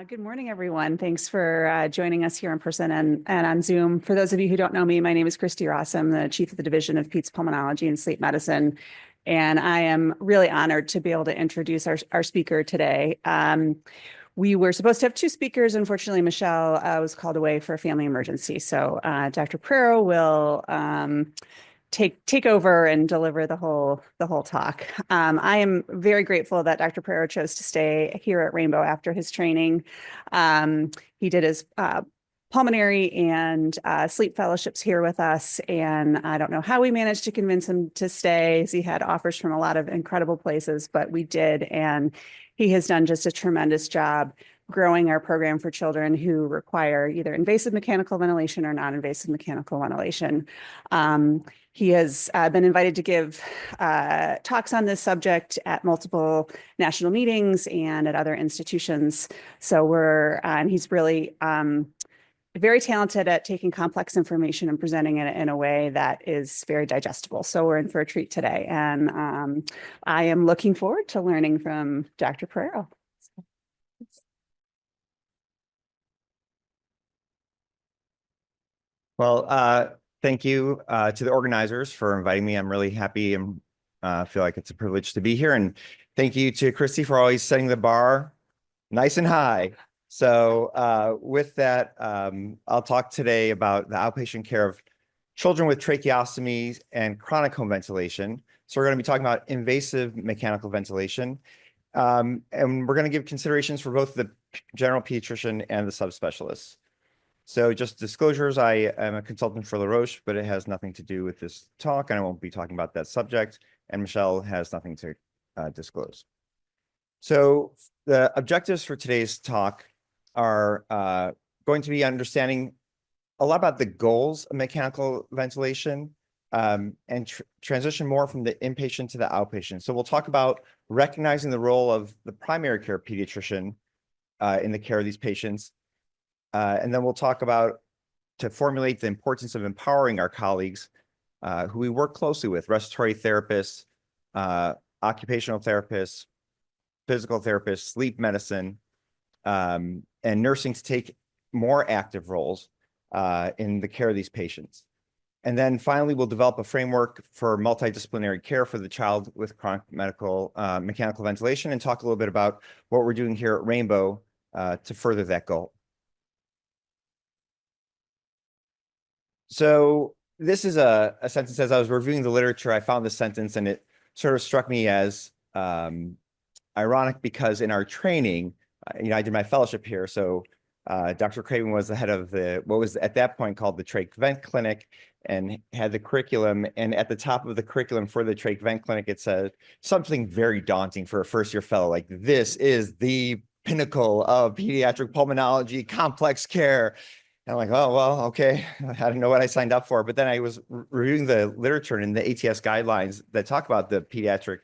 Good morning, everyone. Thanks for joining us here in person and on Zoom. For those of you who don't know me, my name is Christy Ross. I'm the Chief of the Division of Peds Pulmonology and Sleep Medicine, and I am really honored to be able to introduce our speaker today. We were supposed to have two speakers. Unfortunately, Michelle was called away for a family emergency, so Dr. Prero will take over and deliver the whole talk. I am very grateful that Dr. Prero chose to stay here at Rainbow after his training. He did his pulmonary and sleep fellowships here with us, and I don't know how we managed to convince him to stay, as he had offers from a lot of incredible places, but we did, and he has done just a tremendous job growing our program for children who require either invasive mechanical ventilation or non-invasive mechanical ventilation. He has been invited to give talks on this subject at multiple national meetings and at other institutions. So he's really very talented at taking complex information and presenting it in a way that is very digestible. So we're in for a treat today. And I am looking forward to learning from Dr. Prero. Well, thank you to the organizers for inviting me. I'm really happy and feel like it's a privilege to be here. And thank you to Christy for always setting the bar nice and high. So with that, I'll talk today about the outpatient care of children with tracheostomies and chronic home ventilation. So we're going to be talking about invasive mechanical ventilation. And we're going to give considerations for both the general pediatrician and the subspecialists. So just disclosures, I am a consultant for La Roche, but it has nothing to do with this talk, and I won't be talking about that subject, and Michelle has nothing to disclose. So the objectives for today's talk are going to be understanding a lot about the goals of mechanical ventilation and transition more from the inpatient to the outpatient. So we'll talk about recognizing the role of the primary care pediatrician in the care of these patients. And then we'll talk about to formulate the importance of empowering our colleagues who we work closely with, respiratory therapists, occupational therapists, physical therapists, sleep medicine, and nursing to take more active roles in the care of these patients. And then finally, we'll develop a framework for multidisciplinary care for the child with chronic mechanical ventilation and talk a little bit about what we're doing here at Rainbow to further that goal. So this is a sentence. As I was reviewing the literature, I found this sentence and it sort of struck me as ironic because in our training, I did my fellowship here. So Dr. Craven was the head of what was at that point called the Trach Vent Clinic and had the curriculum. And at the top of the curriculum for the Trach Vent Clinic, it said something very daunting for a first-year fellow, like this is the pinnacle of pediatric pulmonology, complex care. And I'm like, oh, well, okay. I didn't know what I signed up for. But then I was reviewing the literature and the ATS guidelines that talk about the pediatric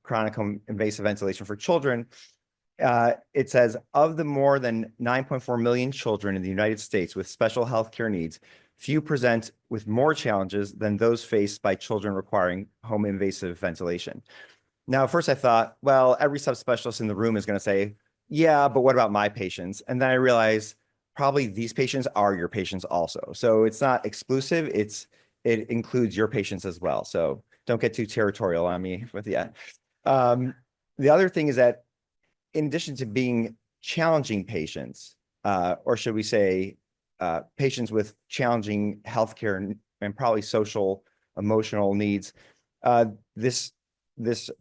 chronic invasive ventilation for children. It says, of the more than 9.4 million children in the United States with special healthcare needs, few present with more challenges than those faced by children requiring home invasive ventilation. Now, at first I thought, well, every subspecialist in the room is going to say, yeah, but what about my patients? And then I realized, probably these patients are your patients also. So it's not exclusive, it includes your patients as well. So don't get too territorial on me with that. The other thing is that in addition to being challenging patients, or should we say patients with challenging healthcare and probably social, emotional needs, this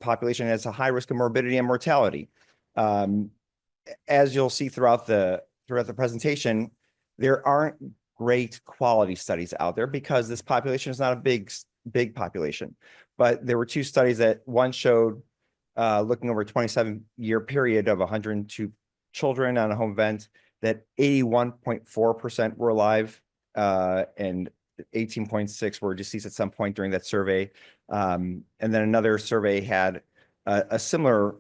population has a high risk of morbidity and mortality. As you'll see throughout the presentation, there aren't great quality studies out there because this population is not a big population. But there were two studies that one showed looking over a 27-year period of 102 children on a home vent that 81.4% were alive and 18.6 were deceased at some point during that survey. And then another survey had a similar,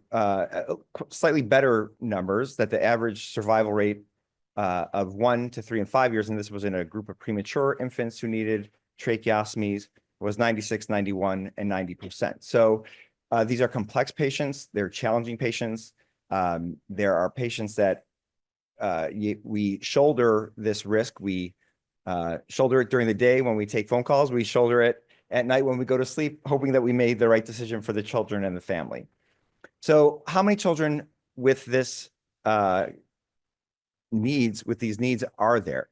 slightly better numbers that the average survival rate of 1 to 3 and 5 years, and this was in a group of premature infants who needed tracheostomies, was 96, 91, and 90%. So these are complex patients. They're challenging patients. There are patients that we shoulder this risk. We shoulder it during the day when we take phone calls. We shoulder it at night when we go to sleep, hoping that we made the right decision for the children and the family. So how many children with this these needs are there?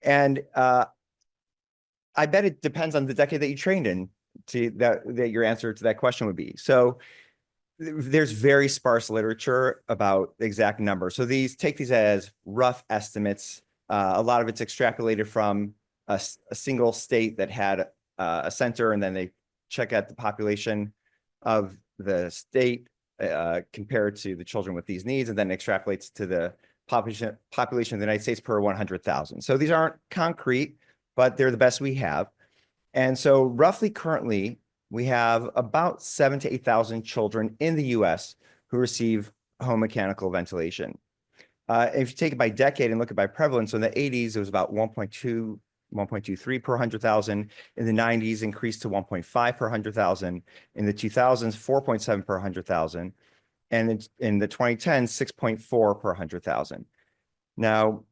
And I bet it depends on the decade that you trained in that your answer to that question would be. So there's very sparse literature about the exact number. So take these as rough estimates. A lot of it's extrapolated from a single state that had a center, and then they check out the population of the state compared to the children with these needs, and then extrapolates to the population of the United States per 100,000. So these aren't concrete, but they're the best we have. And so roughly currently, we have about 7,000 to 8,000 children in the US who receive home mechanical ventilation. If you take it by decade and look at by prevalence, so in the 80s, it was about 1.2, 1.23 per 100,000. In the 90s, increased to 1.5 per 100,000. In the 2000s, 4.7 per 100,000. And in the 2010s, 6.4 per 100,000. Now,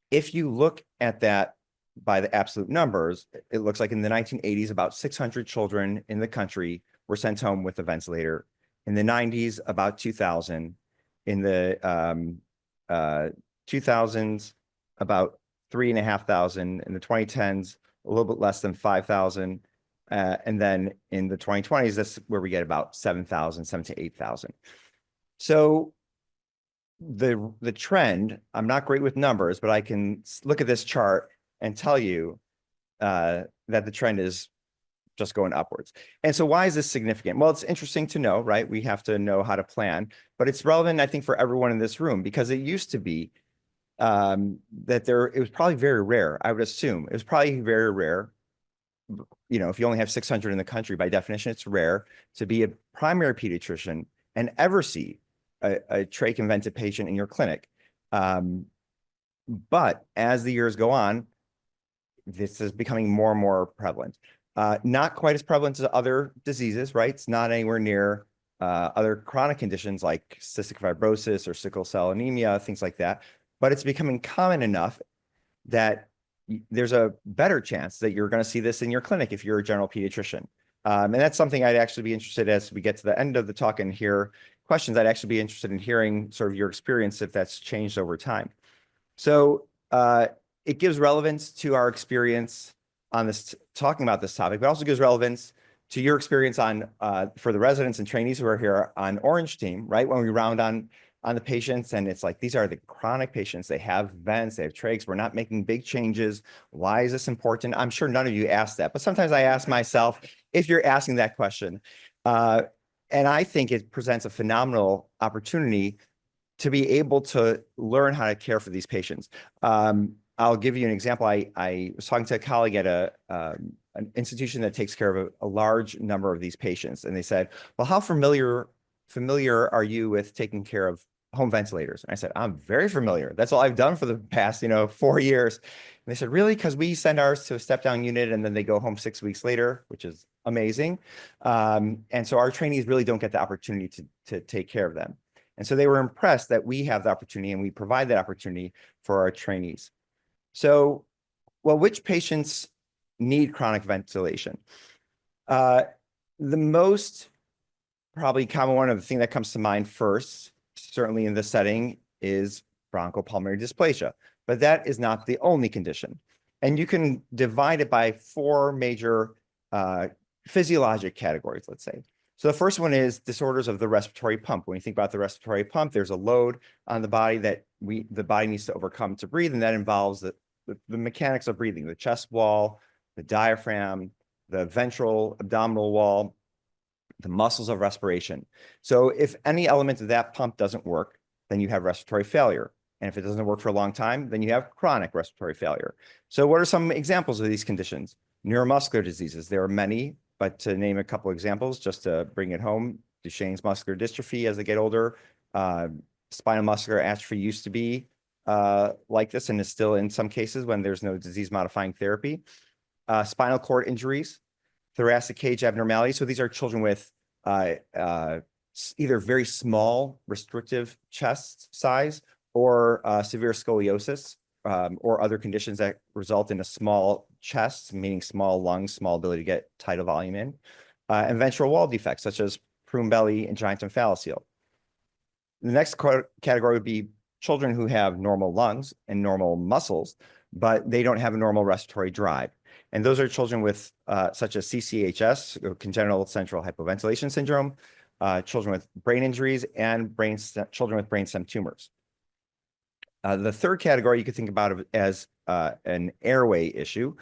if you look at that by the absolute numbers, it looks like in the 1980s, about 600 children in the country were sent home with a ventilator. In the 90s, about 2,000. In the 2000s, about 3,500. In the 2010s, a little bit less than 5,000. And then in the 2020s, that's where we get about 7,000, 7,000 to 8,000. So the trend, I'm not great with numbers, but I can look at this chart and tell you that the trend is just going upwards. And so why is this significant? Well, it's interesting to know, right? We have to know how to plan, but it's relevant, I think, for everyone in this room, because it used to be that it was probably very rare, I would assume. It was probably very rare. You know, if you only have 600 in the country, by definition, it's rare to be a primary pediatrician and ever see a trach and vented patient in your clinic. But as the years go on, this is becoming more and more prevalent. Not quite as prevalent as other diseases, right? It's not anywhere near other chronic conditions like cystic fibrosis or sickle cell anemia, things like that. But it's becoming common enough that there's a better chance that you're going to see this in your clinic if you're a general pediatrician. And that's something I'd actually be interested as we get to the end of the talk and hear questions. I'd actually be interested in hearing sort of your experience if that's changed over time. So it gives relevance to our experience on this, talking about this topic, but also gives relevance to your experience on for the residents and trainees who are here on Orange Team, right? When we round on the patients, and it's like, these are the chronic patients. They have vents, they have trachs. We're not making big changes. Why is this important? I'm sure none of you asked that, but sometimes I ask myself if you're asking that question. And I think it presents a phenomenal opportunity to be able to learn how to care for these patients. I'll give you an example. I was talking to a colleague at an institution that takes care of a large number of these patients. And they said, well, how familiar are you with taking care of home ventilators? And I said, I'm very familiar. That's all I've done for the past, 4 years. And they said, really? Because we send ours to a step down unit and then they go home 6 weeks later, which is amazing. And so our trainees really don't get the opportunity to take care of them. And so they were impressed that we have the opportunity and we provide that opportunity for our trainees. So, well, which patients need chronic ventilation? The most probably common one, of the thing that comes to mind first, certainly in this setting, is bronchopulmonary dysplasia, but that is not the only condition. And you can divide it by 4 major physiologic categories, let's say. So the first one is disorders of the respiratory pump. When you think about the respiratory pump, there's a load on the body that the body needs to overcome to breathe, and that involves the mechanics of breathing, the chest wall, the diaphragm, the ventral abdominal wall, the muscles of respiration. So if any element of that pump doesn't work, then you have respiratory failure. And if it doesn't work for a long time, then you have chronic respiratory failure. So what are some examples of these conditions? Neuromuscular diseases. There are many, but to name a couple examples, just to bring it home, Duchenne's muscular dystrophy as they get older, spinal muscular atrophy used to be like this and is still in some cases when there's no disease-modifying therapy. Spinal cord injuries, thoracic cage abnormalities. So these are children with either very small restrictive chest size or severe scoliosis, or other conditions that result in a small chest, meaning small lungs, small ability to get tidal volume in, and ventral wall defects such as prune belly and giant omphalocele. The next category would be children who have normal lungs and normal muscles, but they don't have a normal respiratory drive. And those are children with such as CCHS, or congenital central hypoventilation syndrome, children with brain injuries, and children with brainstem tumors. The third category you could think about as an airway issue.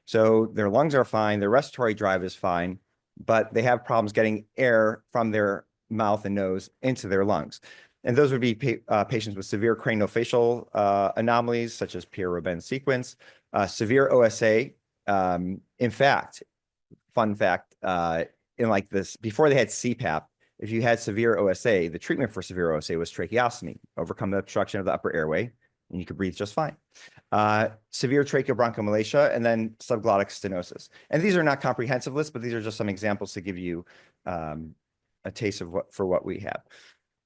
So their lungs are fine, their respiratory drive is fine, but they have problems getting air from their mouth and nose into their lungs. And those would be patients with severe craniofacial anomalies, such as Pierre-Robin sequence, severe OSA. In fact, fun fact, in like this, before they had CPAP, if you had severe OSA, the treatment for severe OSA was tracheostomy, overcome the obstruction of the upper airway, and you could breathe just fine. Severe tracheobronchomalacia, and then subglottic stenosis. And these are not comprehensive lists, but these are just some examples to give you a taste of what we have.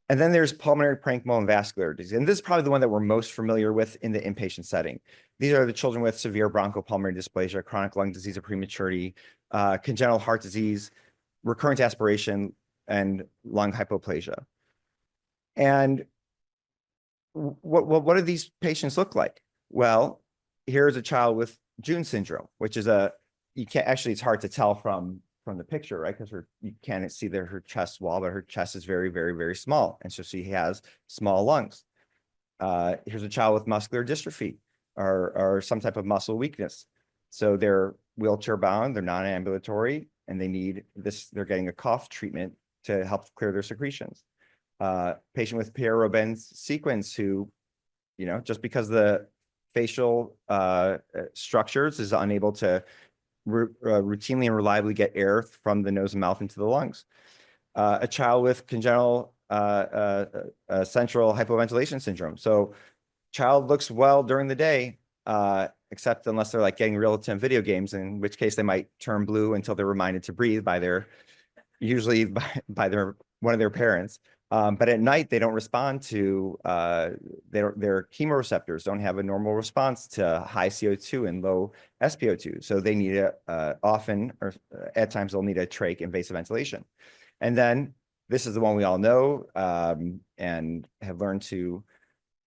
And then there's pulmonary parenchymal and vascular disease. And this is probably the one that we're most familiar with in the inpatient setting. These are the children with severe bronchopulmonary dysplasia, chronic lung disease of prematurity, congenital heart disease, recurrent aspiration, and lung hypoplasia. And what do these patients look like? Well, here's a child with June syndrome, which is you can't actually, it's hard to tell from the picture, right? Because you can't see her chest wall, but her chest is very, very, very small. And so she has small lungs. Here's a child with muscular dystrophy or some type of muscle weakness. So they're wheelchair bound, they're non-ambulatory, and they need this, they're getting a cough treatment to help clear their secretions. Patient with Pierre-Robin sequence who, just because the facial structures is unable to routinely and reliably get air from the nose and mouth into the lungs. A child with congenital central hypoventilation syndrome. So child looks well during the day, except unless they're like getting real-time video games, in which case they might turn blue until they're reminded to breathe by usually by one of their parents. But at night, they don't respond to, their chemoreceptors don't have a normal response to high CO2 and low SpO2. So they need often, or at times they'll need a trach invasive ventilation. And then this is the one we all know and have learned to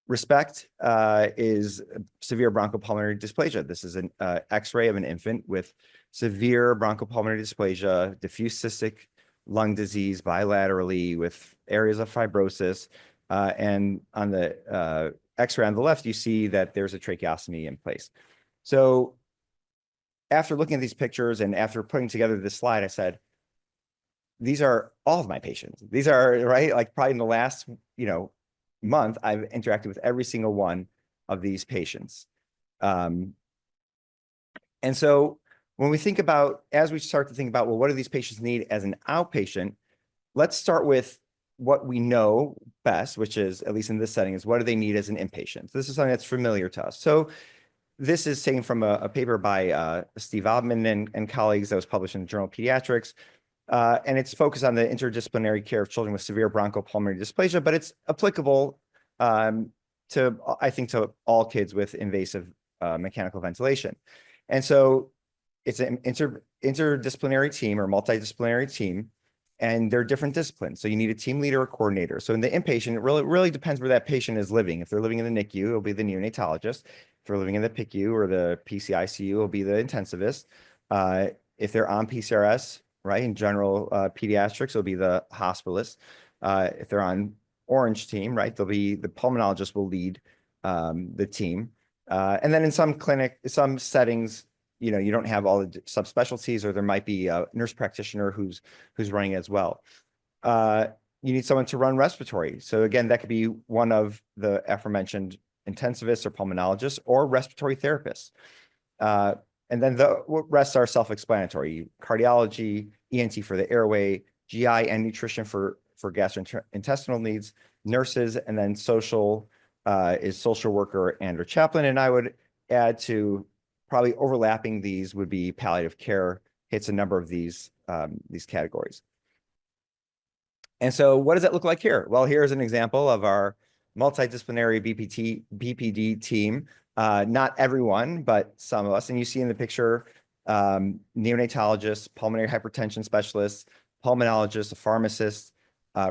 respect, is severe bronchopulmonary dysplasia. This is an X-ray of an infant with severe bronchopulmonary dysplasia, diffuse cystic lung disease bilaterally with areas of fibrosis. And on the X-ray on the left, you see that there's a tracheostomy in place. So after looking at these pictures and after putting together this slide, I said, these are all of my patients. These are, right, like probably in the last, month, I've interacted with every single one of these patients. And so when we think about, as we start to think about, well, what do these patients need as an outpatient? Let's start with what we know best, which is, at least in this setting, is what do they need as an inpatient? So this is something that's familiar to us. So this is taken from a paper by Steve Obman and colleagues that was published in the Journal of Pediatrics. And it's focused on the interdisciplinary care of children with severe bronchopulmonary dysplasia, but it's applicable to, I think, to all kids with invasive mechanical ventilation. And so it's an interdisciplinary team or multidisciplinary team, and they're different disciplines. So you need a team leader or coordinator. So in the inpatient, it really depends where that patient is living. If they're living in the NICU, it'll be the neonatologist. If they're living in the PICU or the PCICU, it'll be the intensivist. If they're on PCRS, right, in general pediatrics, it'll be the hospitalist. If they're on orange team, right, they'll be the pulmonologist will lead the team. And then in some settings, you don't have all the subspecialties, or there might be a nurse practitioner who's running as well. You need someone to run respiratory. So again, that could be one of the aforementioned intensivists or pulmonologists or respiratory therapists. And then the rest are self-explanatory: cardiology, ENT for the airway, GI and nutrition for gastrointestinal needs, nurses, and then social is social worker and or chaplain. And I would add to probably overlapping these would be palliative care, hits a number of these categories. And so what does that look like here? Well, here's an example of our multidisciplinary BPD team. Not everyone, but some of us. And you see in the picture, neonatologists, pulmonary hypertension specialists, pulmonologists, a pharmacist,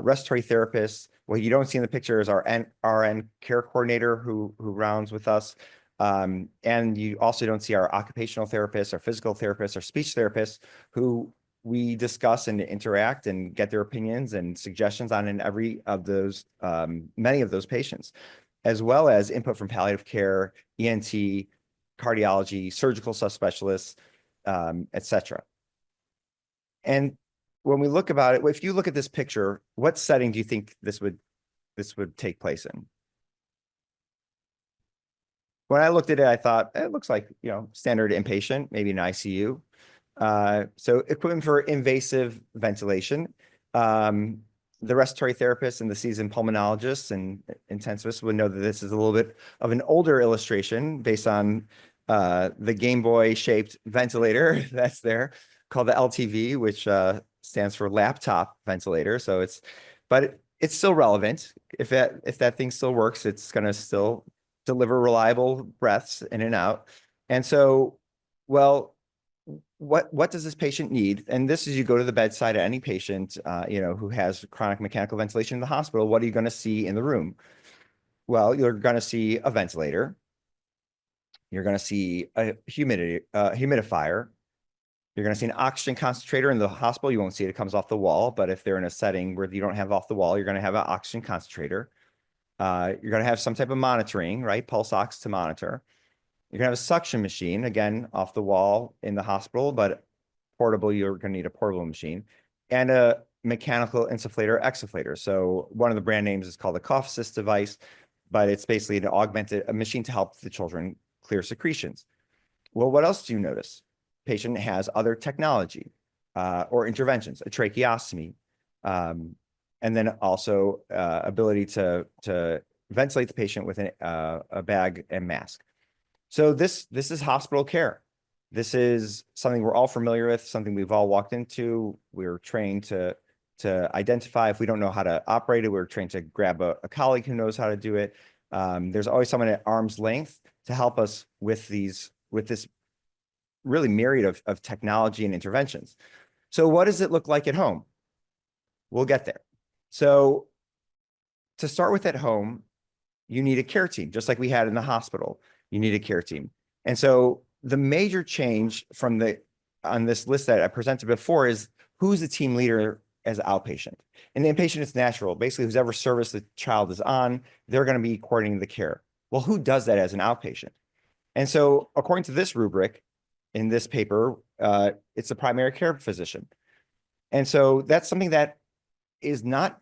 respiratory therapists. What you don't see in the picture is our RN care coordinator who rounds with us. And you also don't see our occupational therapists, our physical therapists, our speech therapists, who we discuss and interact and get their opinions and suggestions on in every of those, many of those patients, as well as input from palliative care, ENT, cardiology, surgical subspecialists, et cetera. And when we look about it, if you look at this picture, what setting do you think this would take place in? When I looked at it, I thought it looks like, standard inpatient, maybe an ICU. So equipment for invasive ventilation. The respiratory therapists and the seasoned pulmonologists and intensivists would know that this is a little bit of an older illustration based on the Game Boy shaped ventilator that's there, called the LTV, which stands for laptop ventilator. So but it's still relevant. If that thing still works, it's going to still deliver reliable breaths in and out. And so, well, what does this patient need? And this is, you go to the bedside of any patient, who has chronic mechanical ventilation in the hospital. What are you going to see in the room? Well, you're going to see a ventilator. You're going to see a humidifier. You're going to see an oxygen concentrator in the hospital. You won't see it. It comes off the wall. But if they're in a setting where you don't have off the wall, you're going to have an oxygen concentrator. You're going to have some type of monitoring, right? Pulse ox to monitor. You're going to have a suction machine, again, off the wall in the hospital, but portable, you're going to need a portable machine, and a mechanical insufflator, exsufflator. So one of the brand names is called a cough assist device, but it's basically a machine to help the children clear secretions. Well, what else do you notice? Patient has other technology or interventions, a tracheostomy, and then also ability to ventilate the patient with a bag and mask. So this is hospital care. This is something we're all familiar with, something we've all walked into. We're trained to identify. If we don't know how to operate it, we're trained to grab a colleague who knows how to do it. There's always someone at arm's length to help us with this really myriad of technology and interventions. So what does it look like at home? We'll get there. So to start with, at home, you need a care team, just like we had in the hospital. You need a care team. And so the major change on this list that I presented before is who's the team leader as outpatient. And the inpatient is natural. Basically, whoever service the child is on, they're going to be coordinating the care. Well, who does that as an outpatient? And so according to this rubric in this paper, it's a primary care physician. And so that's something that is not,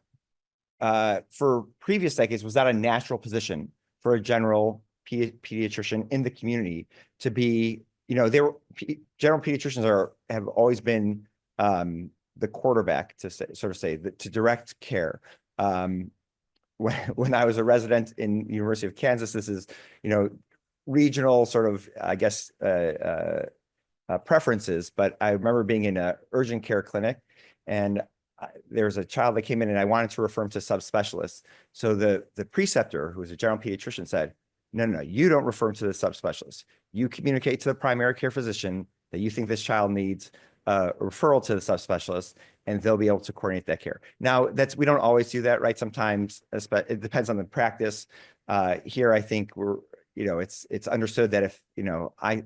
for previous decades, was not a natural position for a general pediatrician in the community to be. General pediatricians have always been the quarterback, to direct care. When I was a resident in University of Kansas, this is regional sort of, I guess, preferences. But I remember being in an urgent care clinic, and there was a child that came in, and I wanted to refer him to subspecialists. So the preceptor, who was a general pediatrician, said, no, you don't refer him to the subspecialist. You communicate to the primary care physician that you think this child needs a referral to the subspecialist, and they'll be able to coordinate that care. Now, we don't always do that, right? Sometimes it depends on the practice. Here, I think it's understood that if a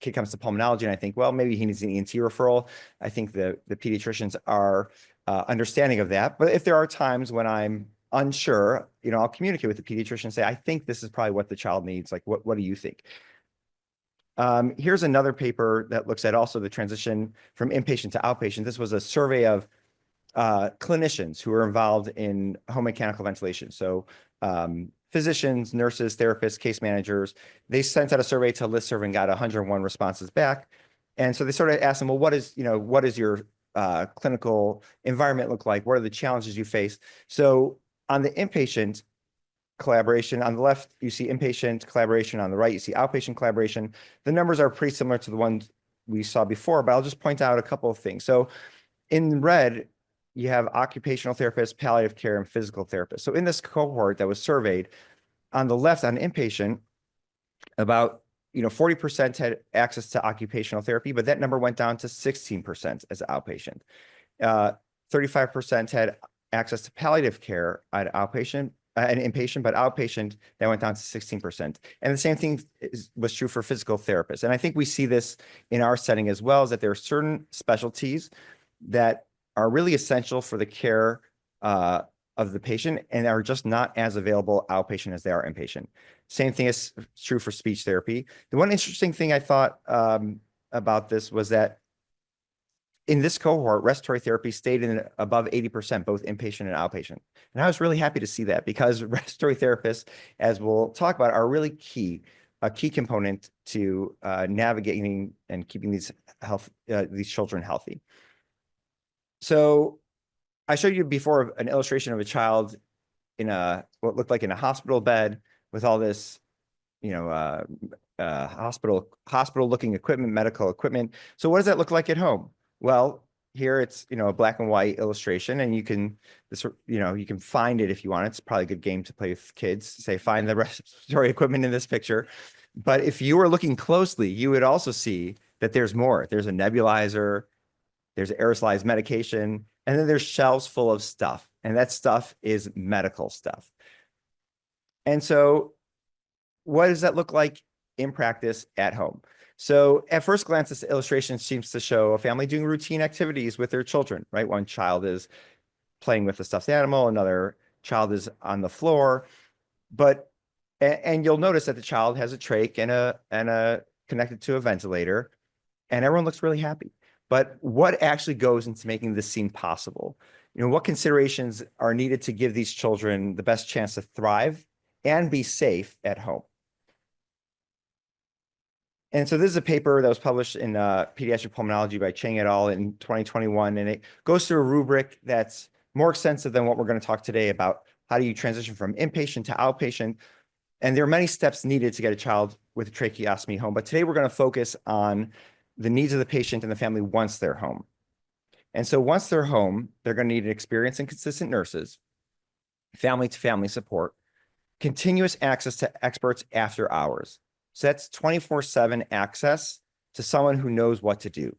kid comes to pulmonology and I think, well, maybe he needs an ENT referral, I think the pediatricians are understanding of that. But if there are times when I'm unsure, I'll communicate with the pediatrician and say, I think this is probably what the child needs. Like, what do you think? Here's another paper that looks at also the transition from inpatient to outpatient. This was a survey of clinicians who were involved in home mechanical ventilation. So physicians, nurses, therapists, case managers, they sent out a survey to listserv and got 101 responses back. And so they sort of asked them, well, what is your clinical environment look like? What are the challenges you face? So on the inpatient collaboration, on the left, you see inpatient collaboration. On the right, you see outpatient collaboration. The numbers are pretty similar to the ones we saw before, but I'll just point out a couple of things. So in red, you have occupational therapists, palliative care, and physical therapists. So in this cohort that was surveyed, on the left, on inpatient, about 40% had access to occupational therapy, but that number went down to 16% as outpatient. 35% had access to palliative care at outpatient and inpatient, but outpatient, that went down to 16%. And the same thing was true for physical therapists. And I think we see this in our setting as well, is that there are certain specialties that are really essential for the care of the patient and are just not as available outpatient as they are inpatient. Same thing is true for speech therapy. The one interesting thing I thought about this was that in this cohort, respiratory therapy stayed in above 80%, both inpatient and outpatient. And I was really happy to see that, because respiratory therapists, as we'll talk about, are really a key component to navigating and keeping these children healthy. So I showed you before an illustration of a child in what looked like in a hospital bed with all this, hospital looking equipment, medical equipment. So what does that look like at home? Well, here it's, a black and white illustration, and you can find it if you want. It's probably a good game to play with kids. Say, find the respiratory equipment in this picture. But if you were looking closely, you would also see that there's more. There's a nebulizer, there's aerosolized medication, and then there's shelves full of stuff. And that stuff is medical stuff. And so what does that look like in practice at home? So at first glance, this illustration seems to show a family doing routine activities with their children, right? One child is playing with a stuffed animal, another child is on the floor, and you'll notice that the child has a trach and a connected to a ventilator, and everyone looks really happy. But what actually goes into making this seem possible? What considerations are needed to give these children the best chance to thrive and be safe at home? And so this is a paper that was published in Pediatric Pulmonology by Chang et al. In 2021, and it goes through a rubric that's more extensive than what we're going to talk today about. How do you transition from inpatient to outpatient? And there are many steps needed to get a child with a tracheostomy home, but today we're going to focus on the needs of the patient and the family once they're home. And so once they're home, they're going to need experienced and consistent nurses, family-to-family support, continuous access to experts after hours. So that's 24/7 access to someone who knows what to do,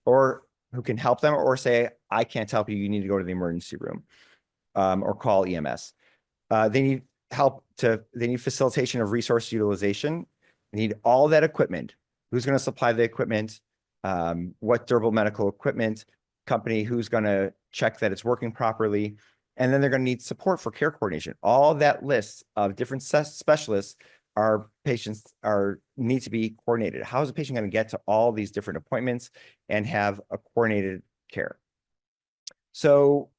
or who can help them, or say, I can't help you, you need to go to the emergency room, or call EMS. They need they need facilitation of resource utilization. They need all that equipment. Who's going to supply the equipment? What durable medical equipment company? Who's going to check that it's working properly? And then they're going to need support for care coordination. All that list of different specialists need to be coordinated. How is a patient going to get to all these different appointments and have a coordinated care? So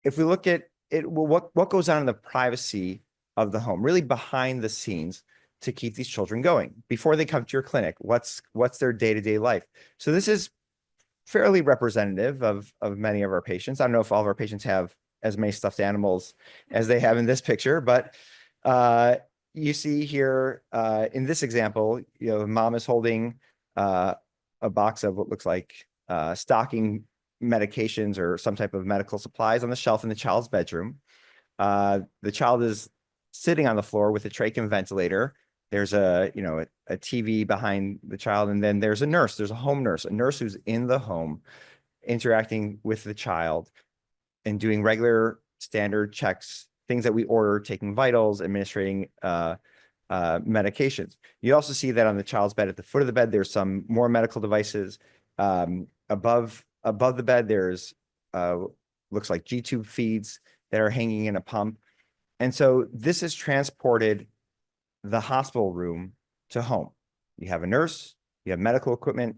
if we look at it, well, what goes on in the privacy of the home, really behind the scenes, to keep these children going before they come to your clinic? What's their day-to-day life? So this is fairly representative of many of our patients. I don't know if all of our patients have as many stuffed animals as they have in this picture, but you see here in this example, mom is holding a box of what looks like stocking medications or some type of medical supplies on the shelf in the child's bedroom. The child is sitting on the floor with a trach and ventilator. There's a TV behind the child, and then there's a nurse. There's a home nurse, a nurse who's in the home interacting with the child and doing regular standard checks, things that we order, taking vitals, administering medications. You also see that on the child's bed, at the foot of the bed, there's some more medical devices. Above the bed, there's looks like G-tube feeds that are hanging in a pump. And so this is transported the hospital room to home. You have a nurse, you have medical equipment.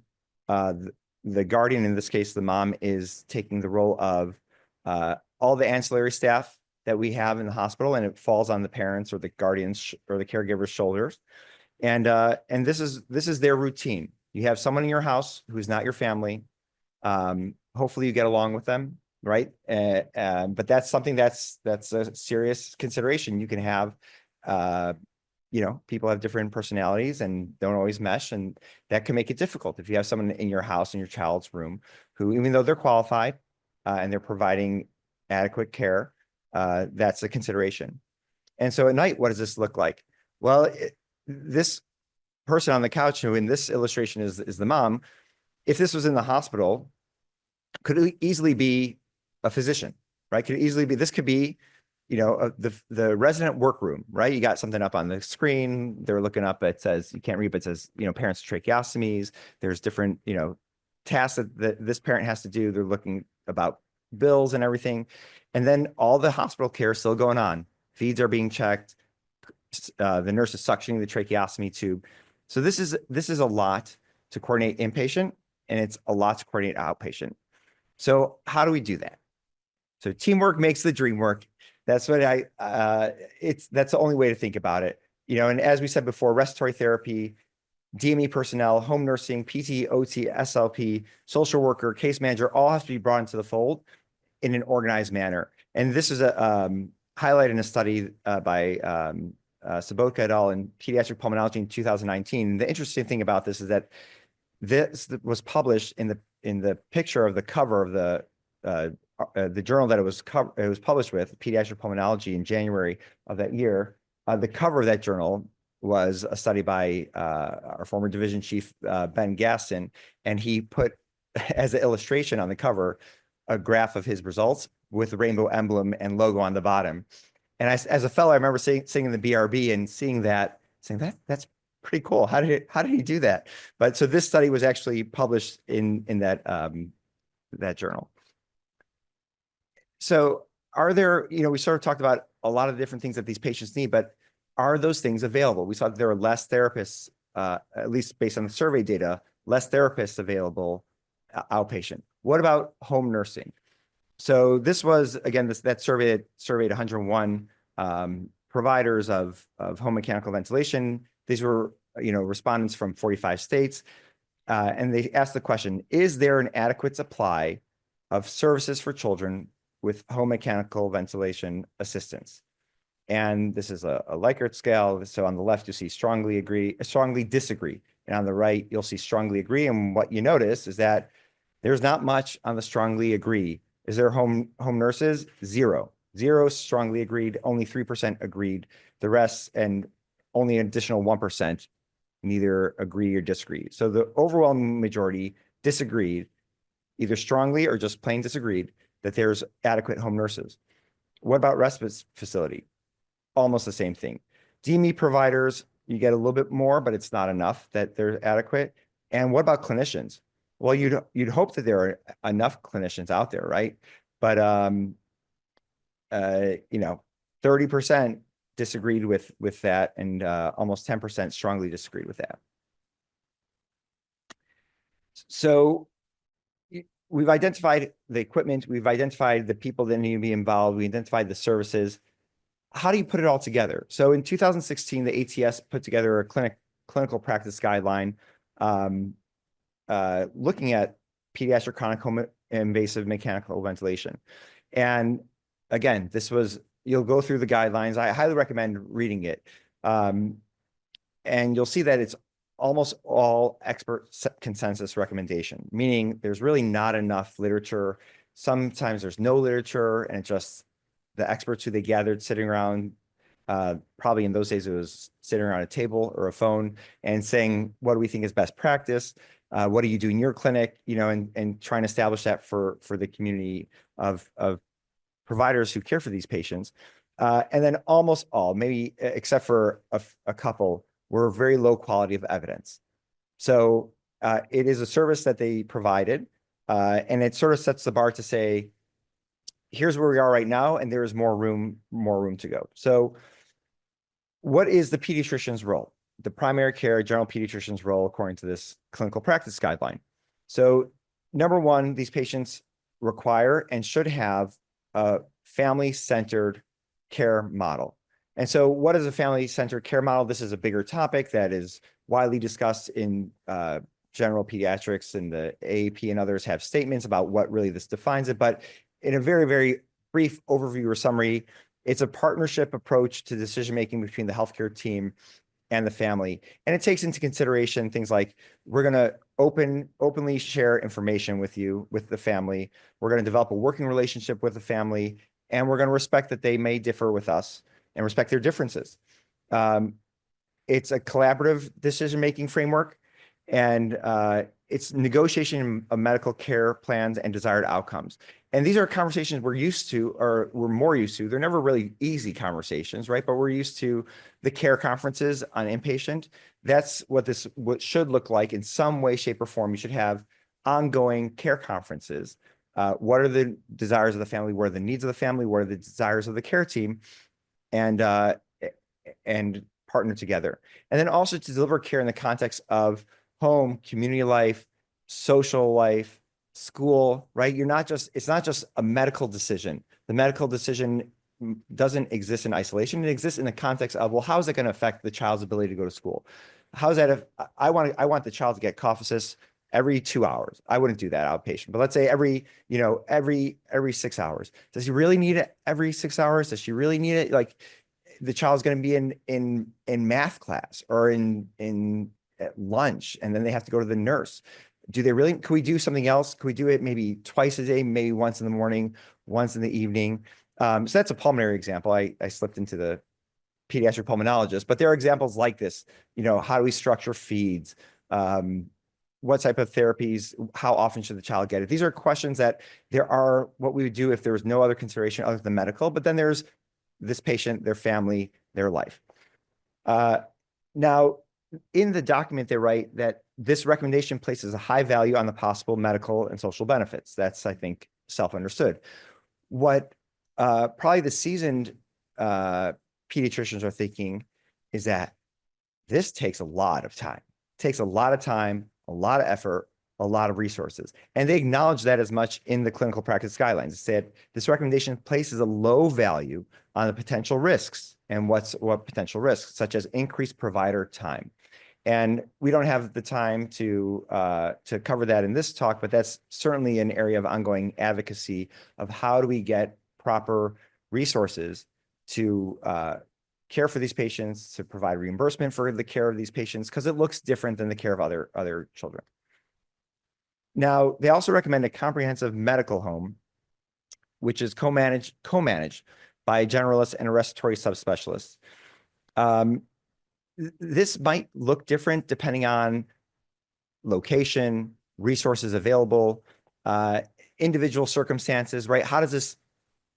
The guardian, in this case, the mom, is taking the role of all the ancillary staff that we have in the hospital, and it falls on the parents or the guardians or the caregiver's shoulders. And this is their routine. You have someone in your house who's not your family. Hopefully you get along with them, right? But that's something that's a serious consideration. You can have, people have different personalities and don't always mesh, and that can make it difficult if you have someone in your house, in your child's room, who, even though they're qualified, and they're providing adequate care, that's a consideration. And so at night, what does this look like? Well, this person on the couch, who in this illustration is the mom, if this was in the hospital, could easily be a physician, right? Could easily be, this could be, the resident workroom, right? You got something up on the screen. They're looking up, it says, you can't read, but it says, parents' tracheostomies. There's different, tasks that this parent has to do. They're looking about bills and everything. And then all the hospital care is still going on. Feeds are being checked. The nurse is suctioning the tracheostomy tube. So this is a lot to coordinate inpatient, and it's a lot to coordinate outpatient. So how do we do that? So teamwork makes the dream work. That's what that's the only way to think about it. And as we said before, respiratory therapy, DME personnel, home nursing, PT, OT, SLP, social worker, case manager, all have to be brought into the fold in an organized manner. And this is highlighted in a study by Sabotka et al. In pediatric pulmonology in 2019. And the interesting thing about this is that this was published in the picture of the cover of the journal that it was published with, Pediatric Pulmonology, in January of that year. The cover of that journal was a study by our former division chief, Ben Gaston, and he put as an illustration on the cover a graph of his results with the rainbow emblem and logo on the bottom. And as a fellow, I remember sitting in the BRB and seeing that, saying that's pretty cool. How did he do that? But so this study was actually published in that journal. So are there, we sort of talked about a lot of different things that these patients need, but are those things available? We saw that there are less therapists, at least based on the survey data, less therapists available outpatient. What about home nursing? So this was, again, that surveyed 101 providers of home mechanical ventilation. These were, respondents from 45 states. And they asked the question, is there an adequate supply of services for children with home mechanical ventilation assistance? And this is a Likert scale. So on the left, you see strongly agree, strongly disagree. And on the right, you'll see strongly agree. And what you notice is that there's not much on the strongly agree. Is there home nurses? Zero strongly agreed, only 3% agreed. The rest, and only an additional 1%, neither agree or disagree. So the overwhelming majority disagreed, either strongly or just plain disagreed, that there's adequate home nurses. What about respite facility? Almost the same thing. DME providers, you get a little bit more, but it's not enough that they're adequate. And what about clinicians? Well, you'd hope that there are enough clinicians out there, right? But 30% disagreed with that, and almost 10% strongly disagreed with that. So we've identified the equipment, we've identified the people that need to be involved, we identified the services. How do you put it all together? So in 2016, the ATS put together a clinical practice guideline looking at pediatric chronic home invasive mechanical ventilation. And again, you'll go through the guidelines. I highly recommend reading it. And you'll see that it's almost all expert consensus recommendation, meaning there's really not enough literature. Sometimes there's no literature, and it's just the experts who they gathered sitting around, probably in those days it was sitting around a table or a phone and saying, what do we think is best practice? What do you do in your clinic? And trying to establish that for the community of providers who care for these patients. And then almost all, maybe except for a couple, were very low quality of evidence. So it is a service that they provided, and it sort of sets the bar to say, here's where we are right now, and there is more room to go. So what is the pediatrician's role? The primary care general pediatrician's role, according to this clinical practice guideline. So number one, these patients require and should have a family-centered care model. And so what is a family-centered care model? This is a bigger topic that is widely discussed in general pediatrics, and the AAP and others have statements about what really this defines it. But in a very, very brief overview or summary, it's a partnership approach to decision-making between the healthcare team and the family. And it takes into consideration things like, we're going to openly share information with you, with the family. We're going to develop a working relationship with the family, and we're going to respect that they may differ with us and respect their differences. It's a collaborative decision-making framework, and it's negotiation of medical care plans and desired outcomes. And these are conversations we're used to, or we're more used to. They're never really easy conversations, right? But we're used to the care conferences on inpatient. That's what should look like in some way, shape, or form. You should have ongoing care conferences. What are the desires of the family? What are the needs of the family? What are the desires of the care team? And partner together. And then also to deliver care in the context of home, community life, social life, school, right? It's not just a medical decision. The medical decision doesn't exist in isolation. It exists in the context of, well, how is it going to affect the child's ability to go to school? How is that if I want the child to get cough assist every 2 hours? I wouldn't do that outpatient, but let's say every 6 hours. Does he really need it every 6 hours? Does she really need it? Like, the child's going to be in math class or in at lunch, and then they have to go to the nurse. Do they really? Could we do something else? Could we do it maybe twice a day, maybe once in the morning, once in the evening? So that's a pulmonary example. I slipped into the pediatric pulmonologist, but there are examples like this. How do we structure feeds? What type of therapies? How often should the child get it? These are questions that there are what we would do if there was no other consideration other than medical, but then there's this patient, their family, their life. Now, in the document, they write that this recommendation places a high value on the possible medical and social benefits. That's, I think, self-understood. What probably the seasoned pediatricians are thinking is that this takes a lot of time. It takes a lot of time, a lot of effort, a lot of resources. And they acknowledge that as much in the clinical practice guidelines. It said this recommendation places a low value on the potential risks. And what potential risks, such as increased provider time. And we don't have the time to cover that in this talk, but that's certainly an area of ongoing advocacy of how do we get proper resources to care for these patients, to provide reimbursement for the care of these patients, because it looks different than the care of other children. Now, they also recommend a comprehensive medical home, which is co-managed by a generalist and a respiratory subspecialist. This might look different depending on location, resources available, individual circumstances, right? How does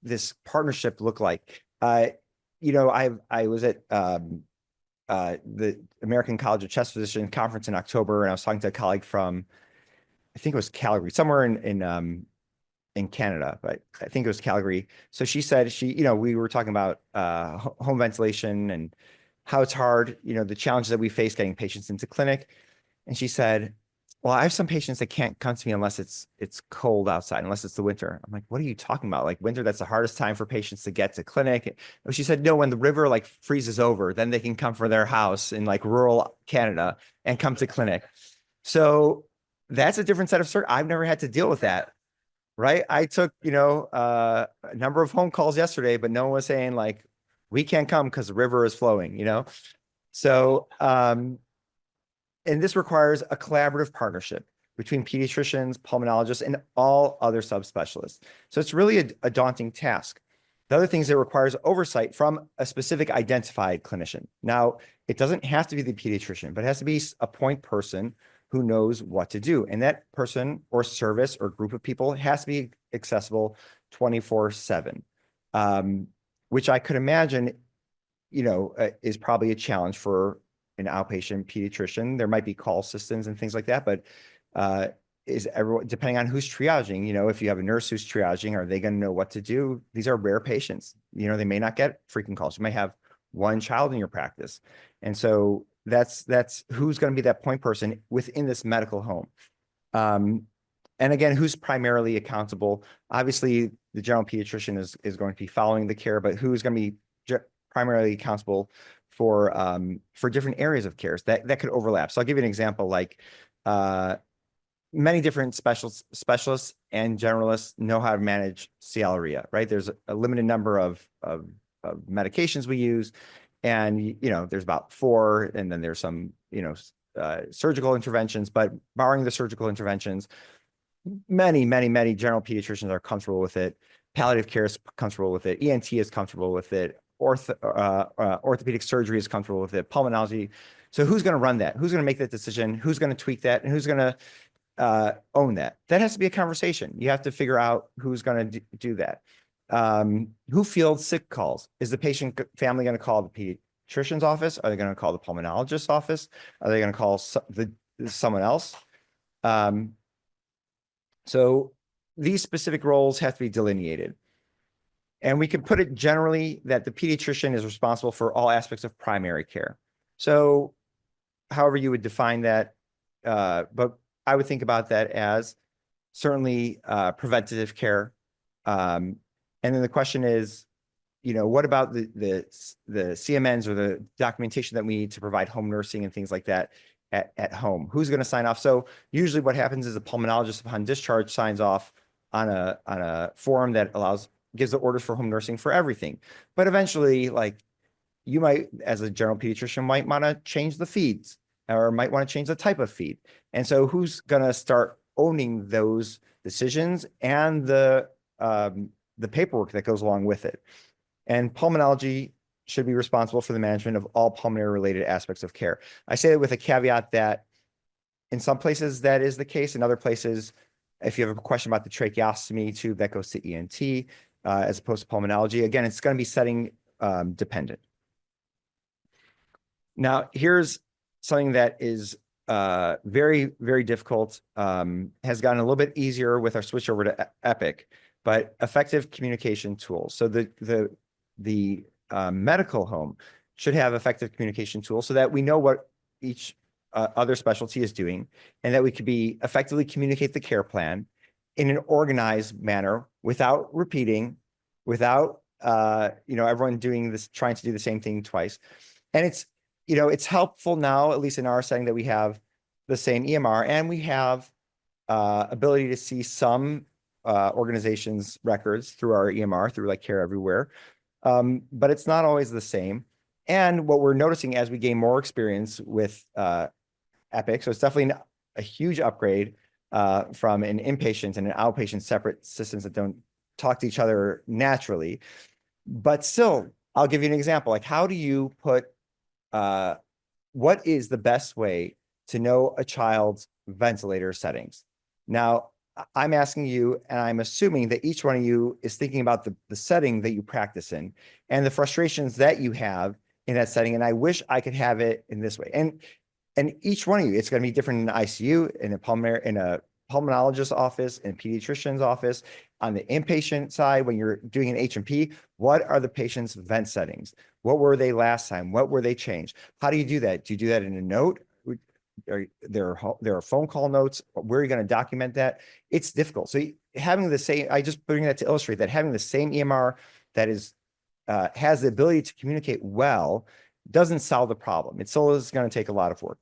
this partnership look like? I was at the American College of Chest Physicians conference in October, and I was talking to a colleague from, I think it was Calgary, somewhere in Canada, but I think it was Calgary. So she said we were talking about home ventilation and how it's hard, the challenges that we face getting patients into clinic. And she said, well, I have some patients that can't come to me unless it's cold outside, unless it's the winter. I'm like, what are you talking about? Like winter, that's the hardest time for patients to get to clinic. And she said, no, when the river like freezes over, then they can come from their house in like rural Canada and come to clinic. So that's a different set of I've never had to deal with that. Right. I took, a number of phone calls yesterday, but no one was saying like, we can't come because the river is flowing, So, and this requires a collaborative partnership between pediatricians, pulmonologists, and all other subspecialists. So it's really a daunting task. The other things, it requires oversight from a specific identified clinician. Now, it doesn't have to be the pediatrician, but it has to be a point person who knows what to do. And that person or service or group of people has to be accessible 24/7, which I could imagine, is probably a challenge for an outpatient pediatrician. There might be call systems and things like that, but is everyone, depending on who's triaging, if you have a nurse who's triaging, are they going to know what to do? These are rare patients. They may not get frequent calls. You may have one child in your practice. And so that's who's going to be that point person within this medical home. And again, who's primarily accountable? Obviously, the general pediatrician is going to be following the care, but who's going to be primarily accountable for different areas of care that could overlap. So I'll give you an example, like many different specialists and generalists know how to manage Cialria, right? There's a limited number of medications we use, and there's about 4, and then there's some surgical interventions, but barring the surgical interventions, many general pediatricians are comfortable with it. Palliative care is comfortable with it. ENT is comfortable with it. Orthopedic surgery is comfortable with it. Pulmonology. So who's going to run that? Who's going to make that decision? Who's going to tweak that? And who's going to own that? That has to be a conversation. You have to figure out who's going to do that. Who fields sick calls? Is the patient family going to call the pediatrician's office? Are they going to call the pulmonologist's office? Are they going to call someone else? So these specific roles have to be delineated. And we can put it generally that the pediatrician is responsible for all aspects of primary care. So however you would define that, but I would think about that as certainly preventative care. And then the question is, what about the CMNs or the documentation that we need to provide home nursing and things like that at home? Who's going to sign off? So usually what happens is a pulmonologist upon discharge signs off on a form that gives the orders for home nursing for everything. But eventually, like, you might, as a general pediatrician, might want to change the feeds or might want to change the type of feed. And so who's going to start owning those decisions and the paperwork that goes along with it? And pulmonology should be responsible for the management of all pulmonary related aspects of care. I say that with a caveat that in some places that is the case. In other places, if you have a question about the tracheostomy tube, that goes to ENT as opposed to pulmonology. Again, it's going to be setting dependent. Now, here's something that is very, very difficult, has gotten a little bit easier with our switch over to Epic, but effective communication tools. So the medical home should have effective communication tools so that we know what each other specialty is doing, and that we could effectively communicate the care plan in an organized manner without repeating, without everyone doing this, trying to do the same thing twice. And it's helpful now, at least in our setting, that we have the same EMR and we have ability to see some organizations' records through our EMR, through like Care Everywhere. But it's not always the same. And what we're noticing as we gain more experience with Epic, so it's definitely a huge upgrade from an inpatient and an outpatient separate systems that don't talk to each other naturally. But still, I'll give you an example. Like, how do you put, what is the best way to know a child's ventilator settings? Now, I'm asking you, and I'm assuming that each one of you is thinking about the setting that you practice in and the frustrations that you have in that setting. And I wish I could have it in this way. And each one of you, it's going to be different in the ICU, in a pulmonologist's office, in a pediatrician's office. On the inpatient side, when you're doing an H&P, what are the patient's vent settings? What were they last time? What were they changed? How do you do that? Do you do that in a note? There are phone call notes. Where are you going to document that? It's difficult. So having the same, I just bring that to illustrate that having the same EMR that has the ability to communicate well doesn't solve the problem. It still is going to take a lot of work.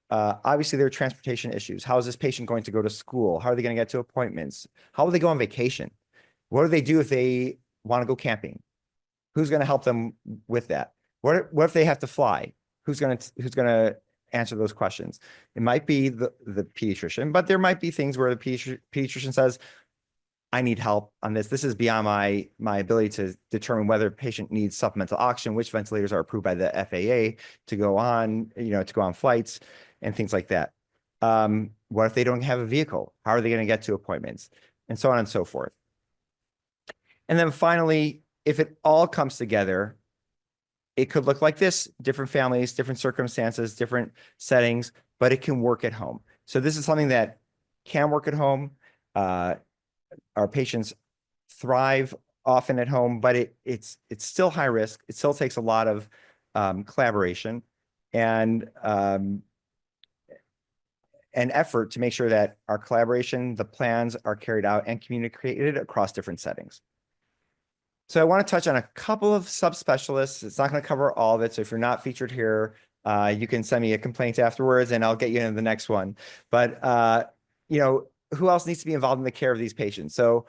Obviously, there are transportation issues. How is this patient going to go to school? How are they going to get to appointments? How will they go on vacation? What do they do if they want to go camping? Who's going to help them with that? What if they have to fly? Who's going to answer those questions? It might be the pediatrician, but there might be things where the pediatrician says, I need help on this. This is beyond my ability to determine whether a patient needs supplemental oxygen, which ventilators are approved by the FAA to go on, flights and things like that. What if they don't have a vehicle? How are they going to get to appointments? And so on and so forth. And then finally, if it all comes together, it could look like this: different families, different circumstances, different settings, but it can work at home. So this is something that can work at home. Our patients thrive often at home, but it's still high risk. It still takes a lot of collaboration and effort to make sure that our collaboration, the plans are carried out and communicated across different settings. So I want to touch on a couple of subspecialists. It's not going to cover all of it. So if you're not featured here, you can send me a complaint afterwards and I'll get you into the next one. But, who else needs to be involved in the care of these patients? So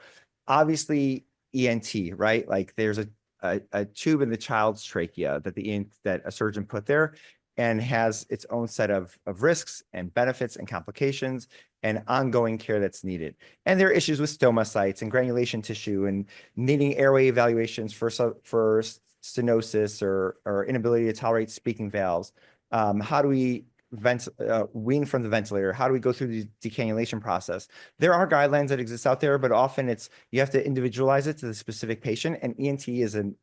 obviously ENT, right? Like there's a tube in the child's trachea that a surgeon put there. and has its own set of risks and benefits and complications and ongoing care that's needed. And there are issues with stoma sites and granulation tissue and needing airway evaluations for stenosis or inability to tolerate speaking valves. How do we wean from the ventilator? How do we go through the decannulation process? There are guidelines that exist out there, but often you have to individualize it to the specific patient, and ENT is an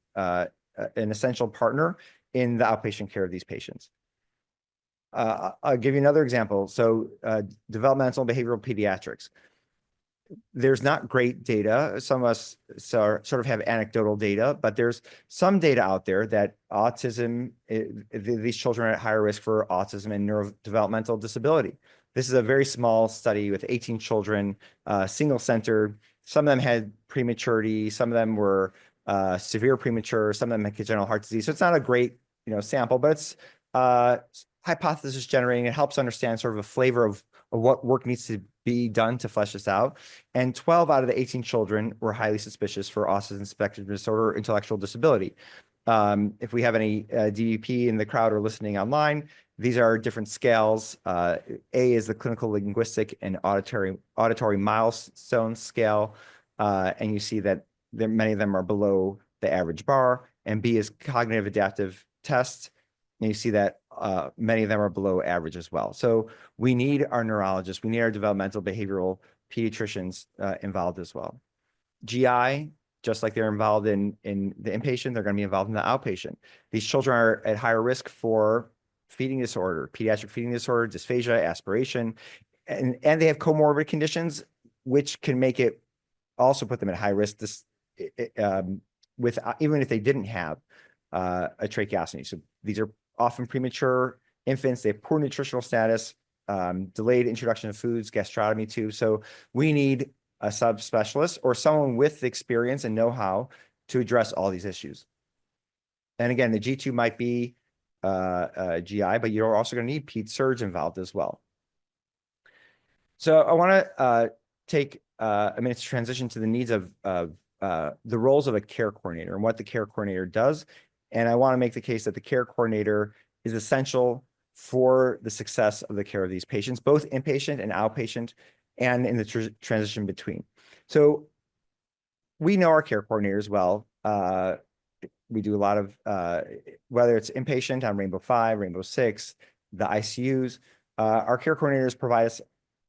essential partner in the outpatient care of these patients. I'll give you another example. So developmental behavioral pediatrics. There's not great data. Some of us sort of have anecdotal data, but there's some data out there that autism, these children are at higher risk for autism and neurodevelopmental disability. This is a very small study with 18 children, single-centered. Some of them had prematurity. Some of them were severe premature. Some of them had congenital heart disease. So it's not a great, sample, but it's hypothesis generating. It helps understand sort of a flavor of what work needs to be done to flesh this out. And 12 out of the 18 children were highly suspicious for autism spectrum disorder or intellectual disability. If we have any DVP in the crowd or listening online, these are different scales. A is the clinical linguistic and auditory milestone scale. And you see that many of them are below the average bar. And B is cognitive adaptive test. And you see that many of them are below average as well. So we need our neurologists, we need our developmental behavioral pediatricians involved as well. GI, just like they're involved in the inpatient, they're going to be involved in the outpatient. These children are at higher risk for feeding disorder, pediatric feeding disorder, dysphagia, aspiration, and they have comorbid conditions, which can make it also put them at high risk even if they didn't have a tracheostomy. So these are often premature infants. They have poor nutritional status, delayed introduction of foods, gastrotomy too. So we need a subspecialist or someone with experience and know-how to address all these issues. And again, the G2 might be GI, but you're also going to need ped surge involved as well. So I want to take a minute to transition to the needs of the roles of a care coordinator and what the care coordinator does. And I want to make the case that the care coordinator is essential for the success of the care of these patients, both inpatient and outpatient, and in the transition between. So we know our care coordinators well. We do a lot of, whether it's inpatient on Rainbow 5, Rainbow 6, the ICUs, our care coordinators provide us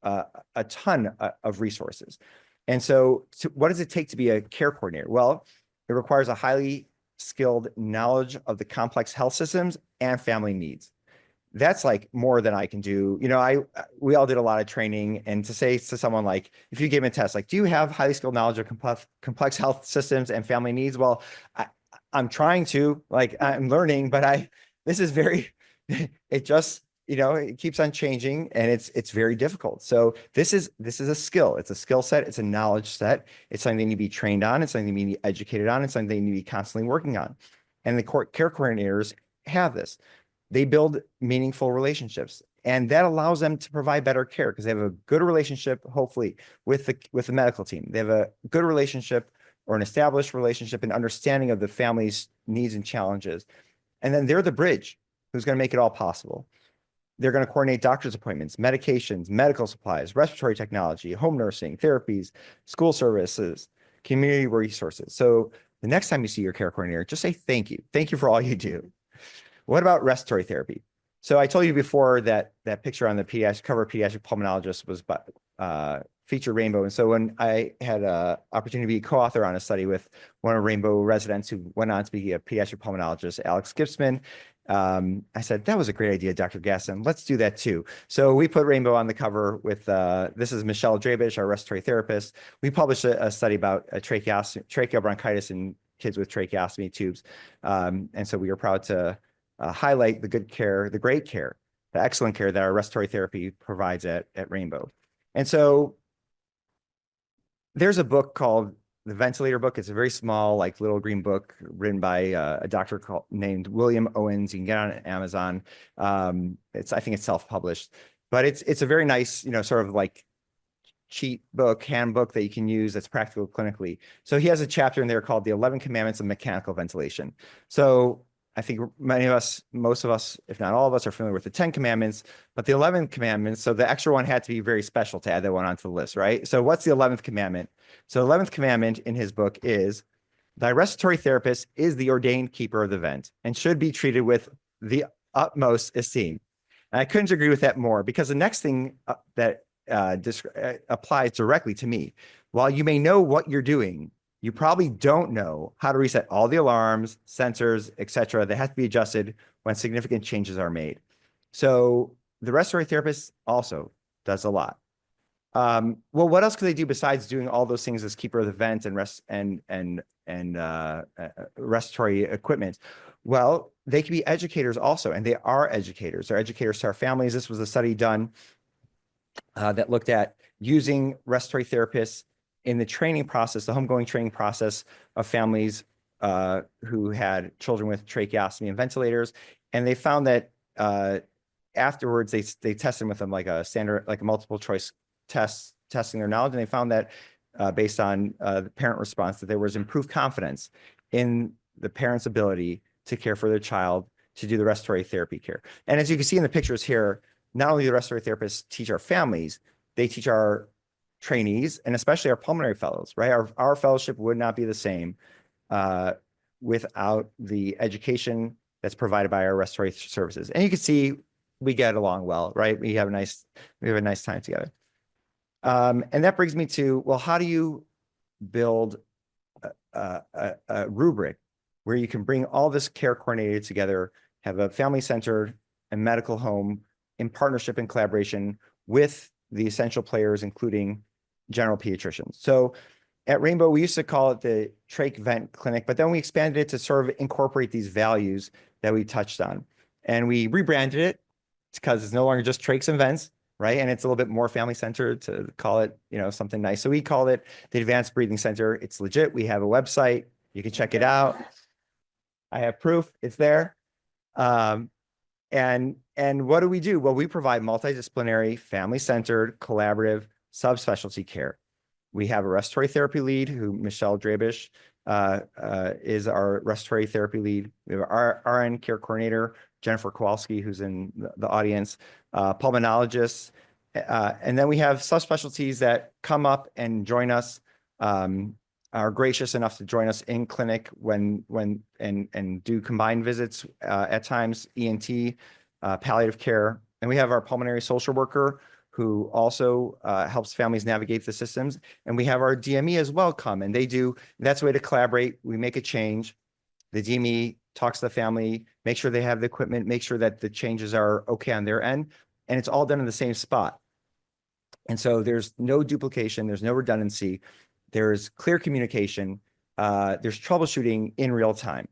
a ton of resources. And so what does it take to be a care coordinator? Well, it requires a highly skilled knowledge of the complex health systems and family needs. That's like more than I can do. We all did a lot of training, and to say to someone like, if you gave me a test, like, do you have highly skilled knowledge of complex health systems and family needs? Well, I'm trying to, I'm learning, but this is very, it just, it keeps on changing, and it's very difficult. So this is a skill. It's a skill set. It's a knowledge set. It's something they need to be trained on. It's something they need to be educated on. It's something they need to be constantly working on. And the care coordinators have this. They build meaningful relationships, and that allows them to provide better care because they have a good relationship, hopefully, with the medical team. They have a good relationship or an established relationship and understanding of the family's needs and challenges. And then they're the bridge who's going to make it all possible. They're going to coordinate doctor's appointments, medications, medical supplies, respiratory technology, home nursing, therapies, school services, community resources. So the next time you see your care coordinator, just say thank you. Thank you for all you do. What about respiratory therapy? So I told you before that picture on the cover of Pediatric Pulmonologist was featured Rainbow. And so when I had an opportunity to be co-author on a study with one of Rainbow residents who went on to be a pediatric pulmonologist, Alex Gipsman, I said, that was a great idea, Dr. Gasson. Let's do that too. So we put Rainbow on the cover with, this is Michelle Drabish, our respiratory therapist. We published a study about tracheobronchitis in kids with tracheostomy tubes. And so we are proud to highlight the good care, the great care, the excellent care that our respiratory therapy provides at Rainbow. And so there's a book called The Ventilator Book. It's a very small, little green book written by a doctor named William Owens. You can get it on Amazon. I think it's self-published, but it's a very nice, sort of cheat book, handbook that you can use that's practical clinically. So he has a chapter in there called The 11 Commandments of Mechanical Ventilation. So I think many of us, most of us, if not all of us, are familiar with the 10 commandments, but the 11th commandment, so the extra one had to be very special to add that one onto the list, right? So what's the 11th commandment? So the 11th commandment in his book is, thy respiratory therapist is the ordained keeper of the vent and should be treated with the utmost esteem. And I couldn't agree with that more, because the next thing that applies directly to me. While you may know what you're doing, you probably don't know how to reset all the alarms, sensors, etc. that have to be adjusted when significant changes are made. So the respiratory therapist also does a lot. Well, what else could they do besides doing all those things as keeper of the vent and respiratory equipment? Well, they can be educators also, and they are educators. They're educators to our families. This was a study done that looked at using respiratory therapists in the training process, the homegoing training process of families who had children with tracheostomy and ventilators. And they found that afterwards, they tested with them like a standard, like a multiple choice test, testing their knowledge. And they found that based on the parent response, that there was improved confidence in the parent's ability to care for their child, to do the respiratory therapy care. And as you can see in the pictures here, not only the respiratory therapists teach our families, they teach our trainees and especially our pulmonary fellows, right? Our fellowship would not be the same without the education that's provided by our respiratory services. And you can see we get along well, right? We have a nice time together. And that brings me to, well, how do you build a rubric where you can bring all this care coordinated together, have a family-centered and medical home in partnership and collaboration with the essential players, including general pediatricians. So at Rainbow, we used to call it the Trach Vent Clinic, but then we expanded it to sort of incorporate these values that we touched on. And we rebranded it because it's no longer just trachs and vents, right? And it's a little bit more family-centered to call it, something nice. So we called it the Advanced Breathing Center. It's legit. We have a website. You can check it out. I have proof. It's there. And what do we do? Well, we provide multidisciplinary, family-centered, collaborative, subspecialty care. We have a respiratory therapy lead, who Michelle Drabish is our respiratory therapy lead. We have our RN care coordinator, Jennifer Kowalski, who's in the audience, pulmonologists, and then we have subspecialties that come up and join us, are gracious enough to join us in clinic and do combined visits at times, ENT, palliative care. And we have our pulmonary social worker who also helps families navigate the systems. And we have our DME as well come, and that's a way to collaborate. We make a change. The DME talks to the family, make sure they have the equipment, make sure that the changes are okay on their end. And it's all done in the same spot. And so there's no duplication, there's no redundancy. There's clear communication, there's troubleshooting in real time.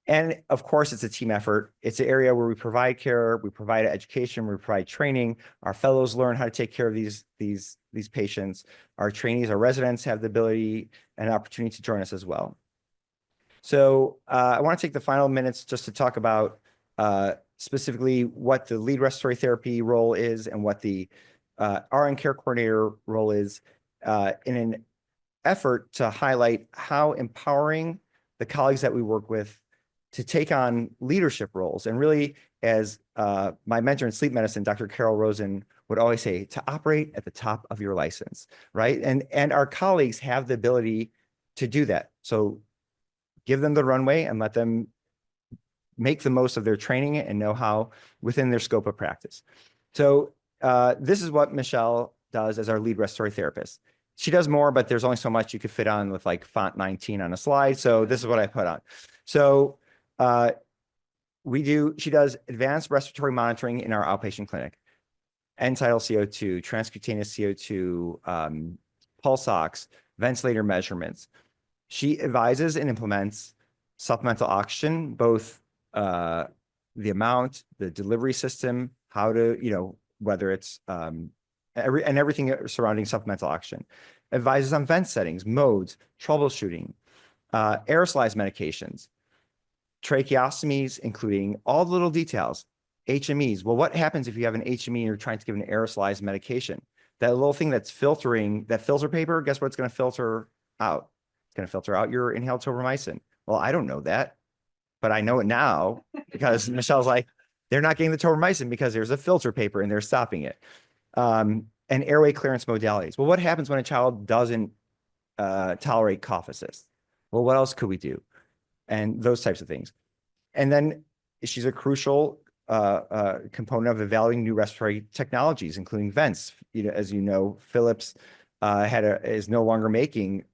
And of course, it's a team effort. It's an area where we provide care, we provide education, we provide training. Our fellows learn how to take care of these patients. Our trainees, our residents have the ability and opportunity to join us as well. So I want to take the final minutes just to talk about specifically what the lead respiratory therapy role is and what the RN care coordinator role is in an effort to highlight how empowering the colleagues that we work with to take on leadership roles. And really, as my mentor in sleep medicine, Dr. Carol Rosen, would always say, to operate at the top of your license, right? And our colleagues have the ability to do that. So give them the runway and let them make the most of their training and know-how within their scope of practice. So this is what Michelle does as our lead respiratory therapist. She does more, but there's only so much you could fit on with like font 19 on a slide. So this is what I put on. So she does advanced respiratory monitoring in our outpatient clinic, end-tidal CO2, transcutaneous CO2, pulse ox, ventilator measurements. She advises and implements supplemental oxygen, both the amount, the delivery system, how to, whether it's everything surrounding supplemental oxygen. Advises on vent settings, modes, troubleshooting, aerosolized medications, tracheostomies, including all the little details, HMEs. Well, what happens if you have an HME and you're trying to give an aerosolized medication? That little thing that's filtering, that filter paper, guess what it's going to filter out? It's going to filter out your inhaled tobramycin. Well, I don't know that. but I know it now because Michelle's like, they're not getting the tobramycin because there's a filter paper and they're stopping it. And airway clearance modalities. Well, what happens when a child doesn't tolerate cough assist? Well, what else could we do? And those types of things. And then she's a crucial component of evaluating new respiratory technologies, including vents. As you know, Philips is no longer making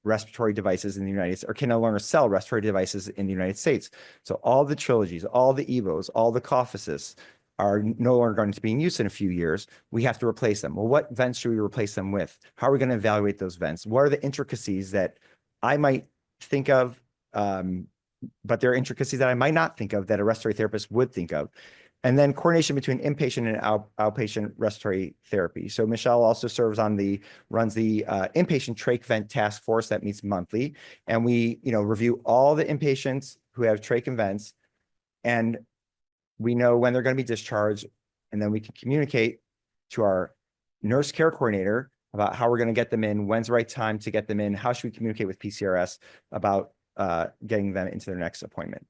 respiratory devices in the United States, or can no longer sell respiratory devices in the United States. So all the trilogies, all the Evos, all the cough assists are no longer going to be in use in a few years. We have to replace them. Well, what vents should we replace them with? How are we going to evaluate those vents? What are the intricacies that I might think of, but there are intricacies that I might not think of that a respiratory therapist would think of? And then coordination between inpatient and outpatient respiratory therapy. So Michelle also runs the inpatient trach vent task force that meets monthly. And we, review all the inpatients who have trach and vents, and we know when they're going to be discharged. And then we can communicate to our nurse care coordinator about how we're going to get them in, when's the right time to get them in, how should we communicate with PCRS about getting them into their next appointment.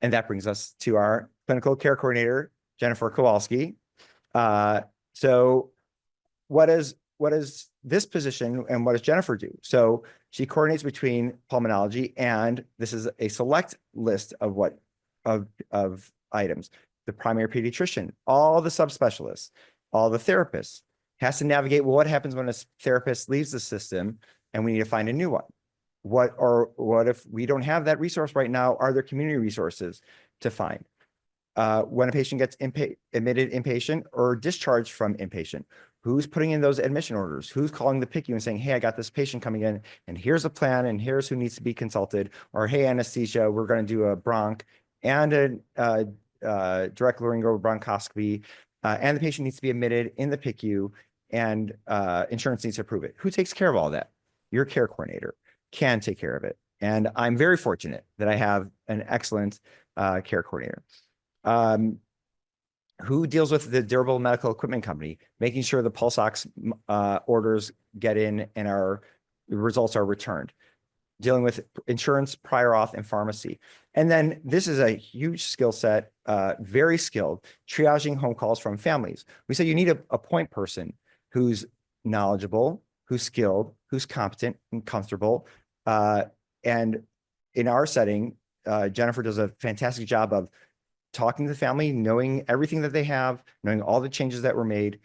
And that brings us to our clinical care coordinator, Jennifer Kowalski. So what is this position and what does Jennifer do? So she coordinates between pulmonology, and this is a select list of items: the primary pediatrician, all the subspecialists, all the therapists, has to navigate, well, what happens when a therapist leaves the system and we need to find a new one? What if we don't have that resource right now? Are there community resources to find? When a patient gets admitted inpatient or discharged from inpatient, who's putting in those admission orders? Who's calling the PICU and saying, hey, I got this patient coming in and here's a plan and here's who needs to be consulted? Or, hey, anesthesia, we're going to do a bronch and a direct laryngeal bronchoscopy, and the patient needs to be admitted in the PICU, and insurance needs to approve it. Who takes care of all that? Your care coordinator can take care of it. And I'm very fortunate that I have an excellent care coordinator. Who deals with the durable medical equipment company, making sure the pulse ox orders get in and the results are returned, dealing with insurance, prior auth, and pharmacy. And then this is a huge skill set, very skilled, triaging home calls from families. We say you need a point person who's knowledgeable, who's skilled, who's competent and comfortable. And in our setting, Jennifer does a fantastic job of talking to the family, knowing everything that they have, knowing all the changes that were made,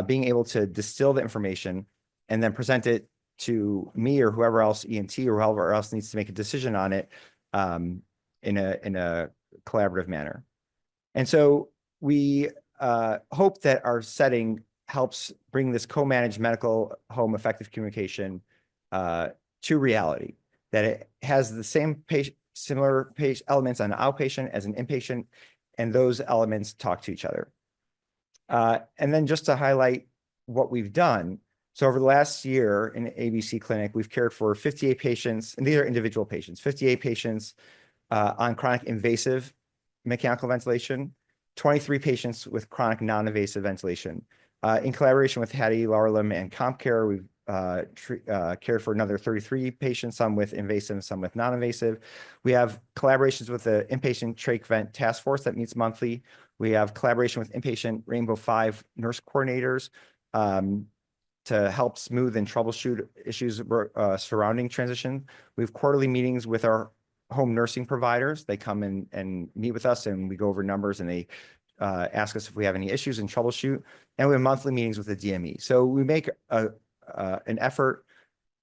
being able to distill the information and then present it to me or whoever else, ENT or whoever else needs to make a decision on it in a collaborative manner. And so we hope that our setting helps bring this co-managed medical home effective communication to reality, that it has the same similar elements on outpatient as an inpatient, and those elements talk to each other. And then just to highlight what we've done. So over the last year in ABC Clinic, we've cared for 58 patients, and these are individual patients, 58 patients on chronic invasive mechanical ventilation, 23 patients with chronic non-invasive ventilation. In collaboration with Hattie, Laurelim, and CompCare, we've cared for another 33 patients, some with invasive, some with non-invasive. We have collaborations with the inpatient trach vent task force that meets monthly. We have collaboration with inpatient Rainbow 5 nurse coordinators to help smooth and troubleshoot issues surrounding transition. We have quarterly meetings with our home nursing providers. They come in and meet with us, and we go over numbers, and they ask us if we have any issues and troubleshoot. And we have monthly meetings with the DME. So we make an effort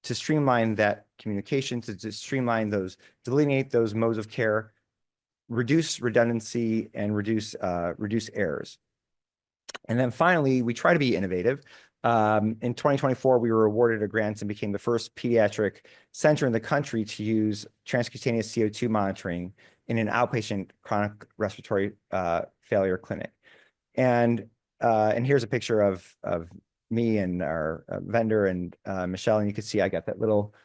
to streamline that communication, to streamline delineate those modes of care, reduce redundancy, and reduce errors. And then finally, we try to be innovative. In 2024, we were awarded a grant and became the first pediatric center in the country to use transcutaneous CO2 monitoring in an outpatient chronic respiratory failure clinic. And here's a picture of me and our vendor and Michelle, and you can see I got that little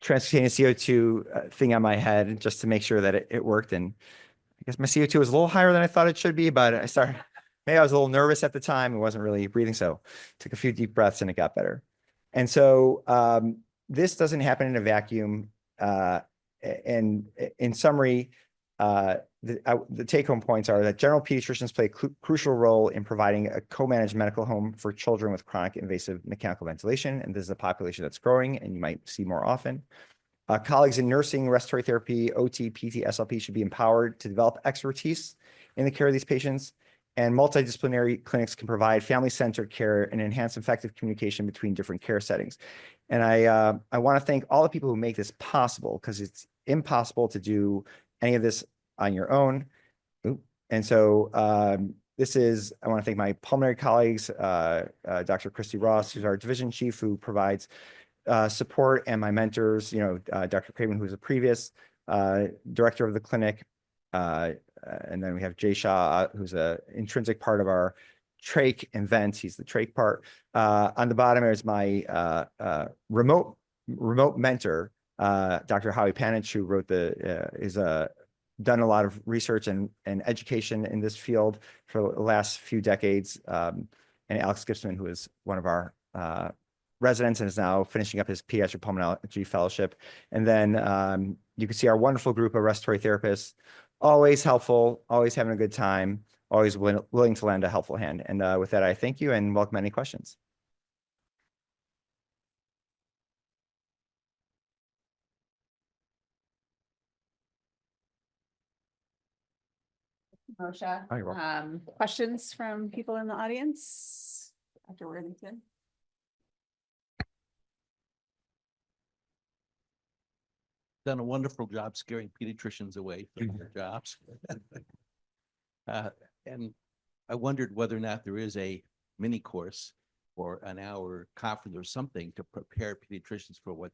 transcutaneous CO2 thing on my head just to make sure that it worked. And I guess my CO2 was a little higher than I thought it should be, but maybe I was a little nervous at the time and wasn't really breathing. So took a few deep breaths and it got better. And so this doesn't happen in a vacuum. and in summary, the take-home points are that general pediatricians play a crucial role in providing a co-managed medical home for children with chronic invasive mechanical ventilation, and this is a population that's growing, and you might see more often. Colleagues in nursing, respiratory therapy, OT, PT, SLP should be empowered to develop expertise in the care of these patients, and multidisciplinary clinics can provide family-centered care and enhance effective communication between different care settings. And I want to thank all the people who make this possible, because it's impossible to do any of this on your own. And so I want to thank my pulmonary colleagues, Dr. Christy Ross, who's our division chief, who provides support, and my mentors, Dr. Craven, who's a previous director of the clinic. And then we have Jay Shah, who's an intrinsic part of our trach and vent. He's the trach part. On the bottom is my remote mentor, Dr. Howie Panich, who wrote done a lot of research and education in this field for the last few decades. And Alex Gibson, who is one of our residents and is now finishing up his pediatric pulmonology fellowship. And then you can see our wonderful group of respiratory therapists, always helpful, always having a good time, always willing to lend a helpful hand. And with that, I thank you and welcome any questions. Moshe, Oh, you're welcome. questions from people in the audience? Dr. Worthington? Done a wonderful job scaring pediatricians away from their jobs. And I wondered whether or not there is a mini course or an hour conference or something to prepare pediatricians for what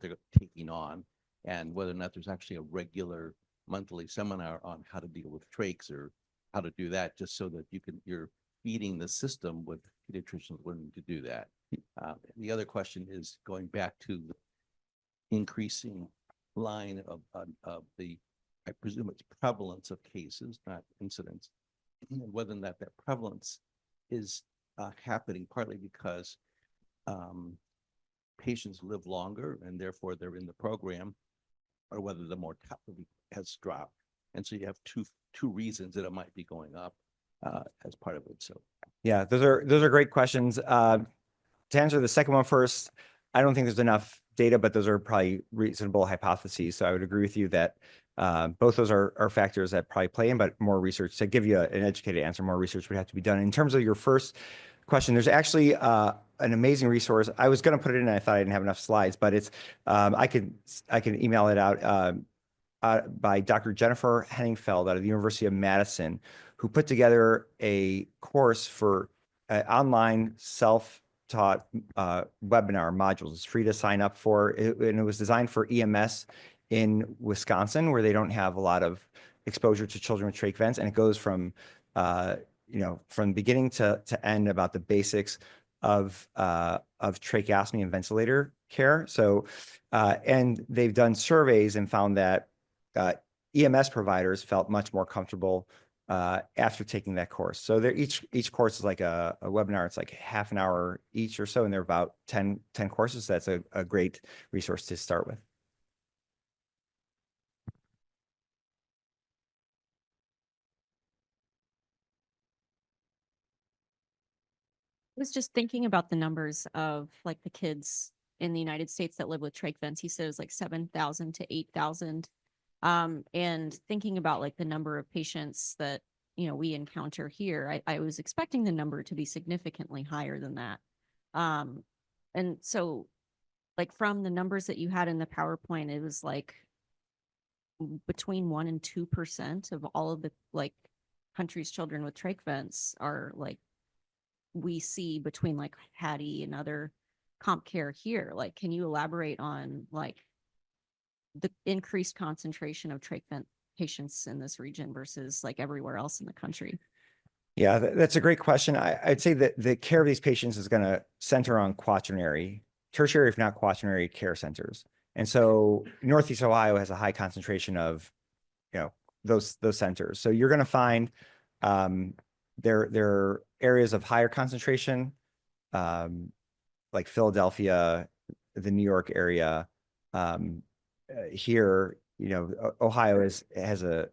they're taking on, and whether or not there's actually a regular monthly seminar on how to deal with trachs or how to do that, just so that you're feeding the system with pediatricians learning to do that. The other question is going back to the increasing line of the, I presume it's prevalence of cases, not incidents, and whether or not that prevalence is happening partly because patients live longer and therefore they're in the program, or whether the mortality has dropped. And so you have two reasons that it might be going up as part of it. So yeah, those are great questions. To answer the second one first, I don't think there's enough data, but those are probably reasonable hypotheses. So I would agree with you that both those are factors that probably play in, but more research to give you an educated answer, more research would have to be done. In terms of your first question, there's actually an amazing resource. I was going to put it in, and I thought I didn't have enough slides, but it's I can email it out by Dr. Jennifer Henningfeld out of the University of Madison, who put together a course for online self-taught webinar modules. It's free to sign up for, and it was designed for EMS in Wisconsin, where they don't have a lot of exposure to children with trach vents, and it goes from from beginning to end about the basics of tracheostomy and ventilator care. So, and they've done surveys and found that EMS providers felt much more comfortable after taking that course. So they're each course is like a webinar. It's like half an hour each or so, and they're about 10 courses. So that's a great resource to start with. I was just thinking about the numbers of like the kids in the United States that live with trach vents. He said it was like 7,000 to 8,000. And thinking about like the number of patients that, we encounter here, I was expecting the number to be significantly higher than that. And so like from the numbers that you had in the PowerPoint, it was like between 1% and 2% of all of the like country's children with trach vents are like, we see between like Hattie and other comp care here. Like, can you elaborate on like the increased concentration of trach vent patients in this region versus like everywhere else in the country? Yeah, that's a great question. I'd say that the care of these patients is going to center on quaternary, tertiary, if not quaternary care centers. And so Northeast Ohio has a high concentration of, those centers. So you're going to find there are areas of higher concentration, like Philadelphia, the New York area, here, Ohio has a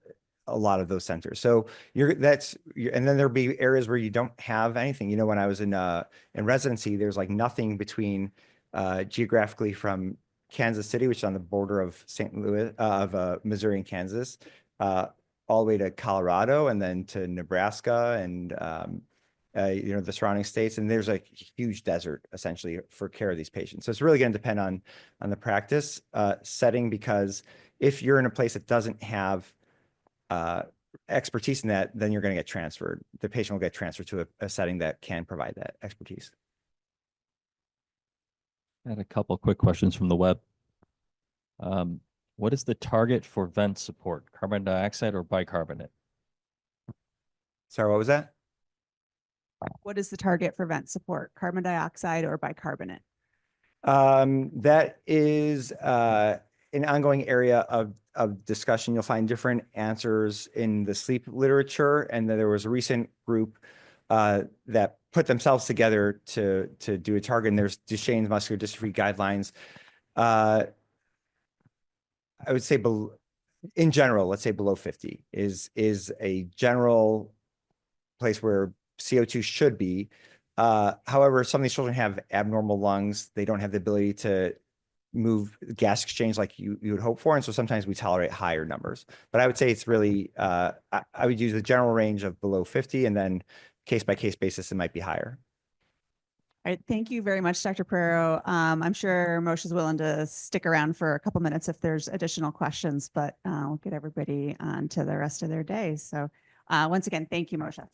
lot of those centers. So and then there'll be areas where you don't have anything. When I was in residency, there's like nothing between geographically from Kansas City, which is on the border of St. Louis, of Missouri and Kansas, all the way to Colorado and then to Nebraska and the surrounding states. And there's a huge desert essentially for care of these patients. So it's really going to depend on the practice setting, because if you're in a place that doesn't have expertise in that, then you're going to get transferred. The patient will get transferred to a setting that can provide that expertise. I had a couple quick questions from the web. What is the target for vent support, carbon dioxide or bicarbonate? Sorry, what was that? What is the target for vent support, carbon dioxide or bicarbonate? That is an ongoing area of discussion. You'll find different answers in the sleep literature, and then there was a recent group that put themselves together to do a target. And there's Duchenne's muscular dystrophy guidelines. I would say in general, let's say below 50 is a general place where CO2 should be. However, some of these children have abnormal lungs. They don't have the ability to move gas exchange like you would hope for. And so sometimes we tolerate higher numbers. But I would say it's really, I would use the general range of below 50, and then case by case basis, it might be higher. All right, thank you very much, Dr. Pereiro. I'm sure Moshe's willing to stick around for a couple minutes if there's additional questions, but we'll get everybody on to the rest of their day. So once again, thank you, Moshe.